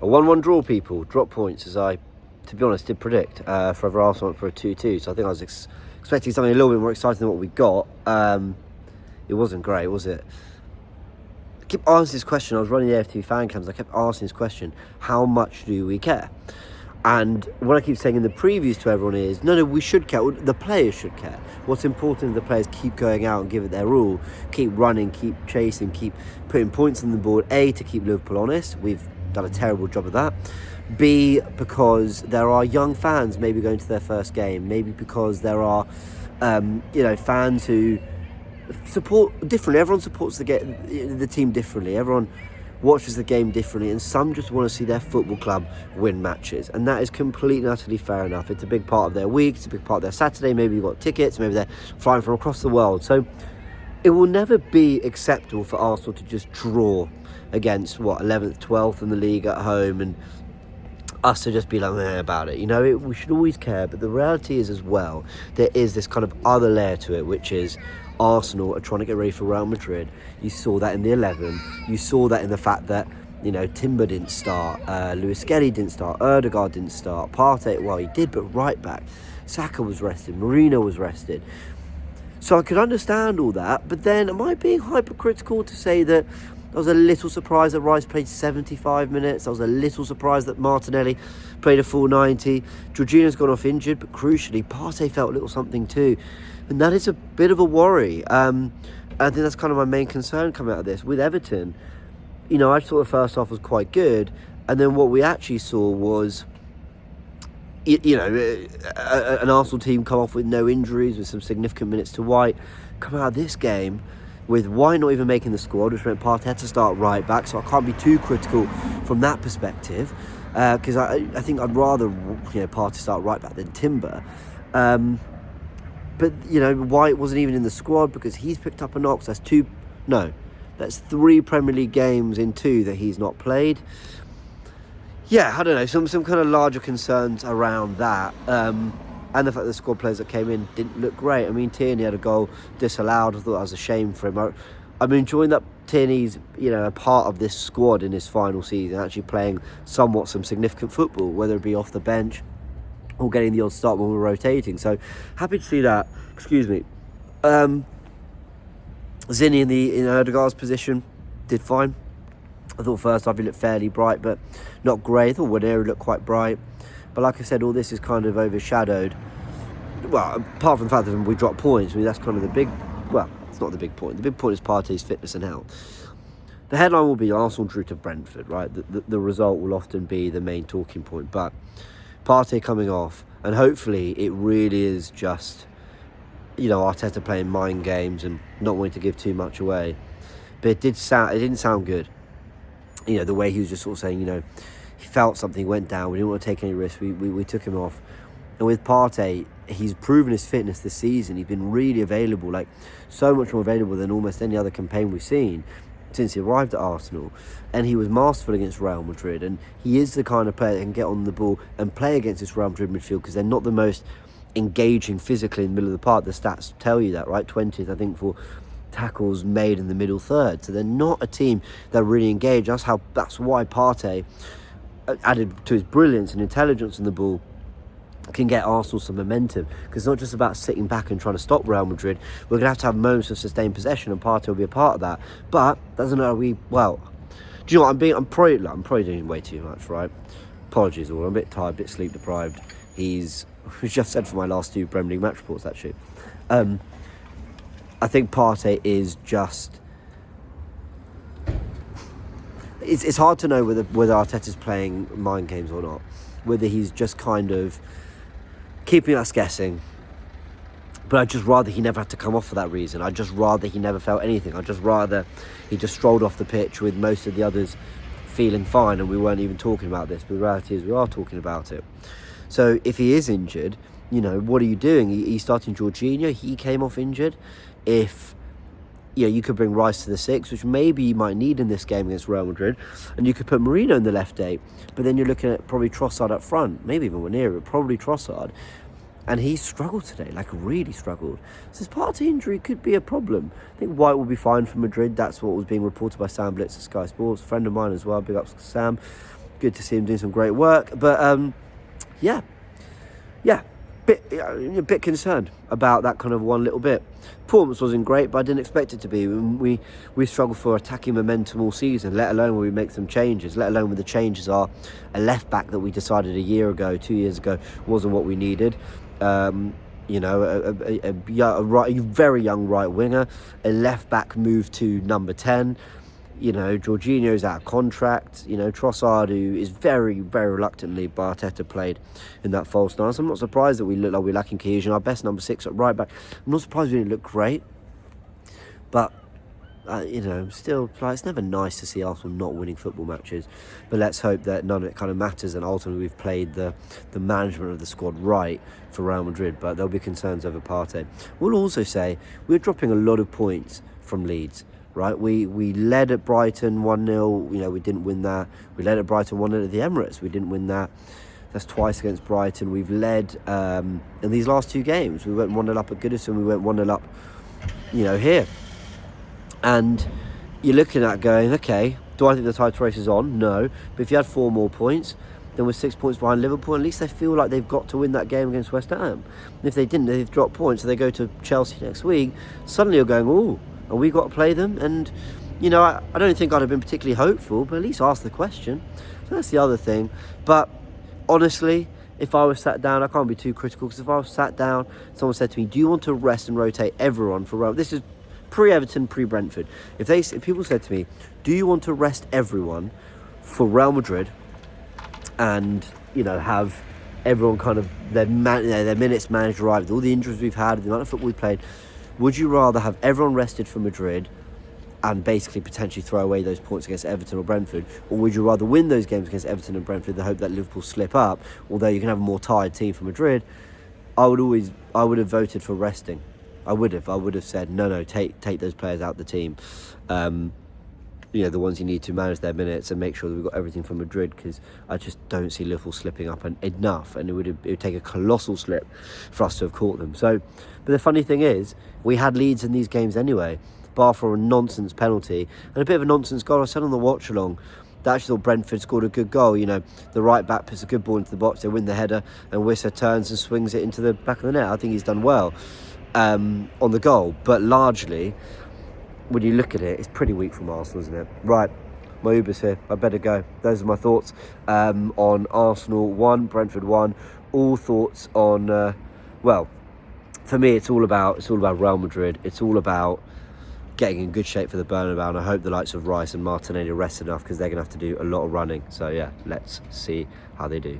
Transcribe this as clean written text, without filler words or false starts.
A 1-1 draw, people. Drop points, as I, to be honest, did predict. For Arsenal for a 2-2. So I think I was expecting something a little bit more exciting than what we got. It wasn't great, was it? I kept asking this question. I was running the FTV fan cams. I kept asking this question: how much do we care? And what I keep saying in the previews to everyone is, no, we should care. The players should care. What's important is the players keep going out and give it their all, keep running, keep chasing, keep putting points on the board. A, to keep Liverpool honest. We've done a terrible job of that. B, because there are young fans maybe going to their first game. Maybe because there are, fans who support differently. Everyone supports the team differently. Everyone watches the game differently, and some just want to see their football club win matches, and that is completely and utterly fair enough. It's a big part of their week, it's a big part of their Saturday. Maybe you've got tickets, maybe they're flying from across the world. So it will never be acceptable for Arsenal to just draw against 11th, 12th in the league at home, and us to just be like about it. We should always care, but the reality is as well, there is this kind of other layer to it, which is Arsenal are trying to get ready for Real Madrid. You saw that in the 11. You saw that in the fact that, Timber didn't start, Luis Skelly didn't start, Ødegaard didn't start, Partey, well, he did, but right back. Saka was rested, Mourinho was rested. So I could understand all that, but then am I being hypercritical to say that I was a little surprised that Rice played 75 minutes. I was a little surprised that Martinelli played a full 90. Jorginho's gone off injured, but crucially, Partey felt a little something too. And that is a bit of a worry. I think that's kind of my main concern coming out of this. With Everton, I thought the first half was quite good. And then what we actually saw was, an Arsenal team come off with no injuries, with some significant minutes to White. Come out of this game with White not even making the squad, which meant Partey had to start right back. So I can't be too critical from that perspective. Because I think I'd rather, Partey start right back than Timber. But, White wasn't even in the squad because he's picked up a knock. So that's 3 Premier League games in 2 that he's not played. Yeah, I don't know, some kind of larger concerns around that. And the fact that the squad players that came in didn't look great. I mean, Tierney had a goal disallowed. I thought that was a shame for him. I'm enjoying that Tierney's, a part of this squad in his final season, actually playing some significant football, whether it be off the bench or getting the odd start when we're rotating. So happy to see that. Excuse me. Zinni in Ødegaard's position did fine. I thought first half he looked fairly bright, but not great. I thought Waneri looked quite bright. But like I said, all this is kind of overshadowed. Well, apart from the fact that we dropped points, that's kind of the big... Well, it's not the big point. The big point is Partey's fitness and health. The headline will be Arsenal drew to Brentford, right? The result will often be the main talking point. But Partey coming off, and hopefully it really is just, Arteta playing mind games and not wanting to give too much away. But it didn't sound good. The way he was just sort of saying, he felt something went down. We didn't want to take any risks. We took him off. And with Partey, he's proven his fitness this season. He's been really available, like so much more available than almost any other campaign we've seen since he arrived at Arsenal. And he was masterful against Real Madrid. And he is the kind of player that can get on the ball and play against this Real Madrid midfield, because they're not the most engaging physically in the middle of the park. The stats tell you that, right? 20th, I think, for tackles made in the middle third. So they're not a team that really engage. That's why Partey, added to his brilliance and intelligence in the ball, can get Arsenal some momentum, because it's not just about sitting back and trying to stop Real Madrid. We're going to have moments of sustained possession, and Partey will be a part of that. But doesn't know do you know what, I'm probably doing way too much, right? Apologies all, I'm a bit tired, a bit sleep deprived. He's just said for my last 2 Premier League match reports actually. I think Partey is just... It's hard to know whether Arteta's playing mind games or not. Whether he's just kind of keeping us guessing. But I'd just rather he never had to come off for that reason. I'd just rather he never felt anything. I'd just rather he just strolled off the pitch with most of the others feeling fine and we weren't even talking about this. But the reality is we are talking about it. So if he is injured, what are you doing? He's starting Jorginho. He came off injured. If you could bring Rice to the 6, which maybe you might need in this game against Real Madrid, and you could put Mourinho in the left 8, but then you're looking at probably Trossard up front, maybe even Waneri, but probably Trossard, and he struggled today, really struggled. So his Partey injury could be a problem. I think White will be fine for Madrid. That's what was being reported by Sam Blitz at Sky Sports, a friend of mine as well, big ups to Sam. good to see him doing some great work. But yeah, a bit concerned about that kind of one little bit. Performance wasn't great, but I didn't expect it to be. We struggled for attacking momentum all season, let alone when we make some changes, let alone when the changes are a left back that we decided a year ago, 2 years ago, wasn't what we needed. You know, a very young right winger, a left back moved to number 10. You know, Jorginho's out of contract. You know, Trossard, who is very, very reluctantly by Arteta played in that false nine. So I'm not surprised that we look like we're lacking cohesion. Our best number 6 at right back. I'm not surprised we didn't look great. But, you know, still, like, it's never nice to see Arsenal not winning football matches. But let's hope that none of it kind of matters. And ultimately we've played the management of the squad right for Real Madrid. But there'll be concerns over Partey. We'll also say we're dropping a lot of points from Leeds. Right, we led at Brighton 1-0, you know, we didn't win that. We led at Brighton 1-0 at the Emirates, we didn't win that. That's twice against Brighton. We've led in these last 2 games. We went 1-0 up at Goodison, we went 1-0 up, you know, here. And you're looking at going, okay, do I think the title race is on? No. But if you had 4 more points, then we're 6 points behind Liverpool. At least they feel like they've got to win that game against West Ham. And if they didn't, they've dropped points, so they go to Chelsea next week. Suddenly you're going, ooh, and we got to play them. And, you know, I don't think I'd have been particularly hopeful, but at least ask the question. So that's the other thing. But honestly, if I was sat down, I can't be too critical, because if I was sat down, someone said to me, do you want to rest and rotate everyone for Real? This is pre-Everton, pre-Brentford. If people said to me, do you want to rest everyone for Real Madrid and, you know, have everyone kind of their minutes managed right with all the injuries we've had, the amount of football we played, would you rather have everyone rested for Madrid and basically potentially throw away those points against Everton or Brentford? Or would you rather win those games against Everton and Brentford, the hope that Liverpool slip up, although you can have a more tired team for Madrid? I would have voted for resting. I would have said, no, take those players out the team. You know, the ones you need to manage their minutes and make sure that we've got everything from Madrid, because I just don't see Liverpool slipping up enough, and it would take a colossal slip for us to have caught them. So, but the funny thing is, we had leads in these games anyway, bar for a nonsense penalty and a bit of a nonsense goal. I said on the watch along that I actually thought Brentford scored a good goal. You know, the right back puts a good ball into the box, they win the header, and Wissa turns and swings it into the back of the net. I think he's done well on the goal, but largely, when you look at it, it's pretty weak from Arsenal, isn't it? Right, my Uber's here. I better go. Those are my thoughts on Arsenal 1, Brentford 1. All thoughts on, well, for me, it's all about Real Madrid. It's all about getting in good shape for the Bernabeu, and I hope the likes of Rice and Martinelli rest enough, because they're going to have to do a lot of running. So yeah, let's see how they do.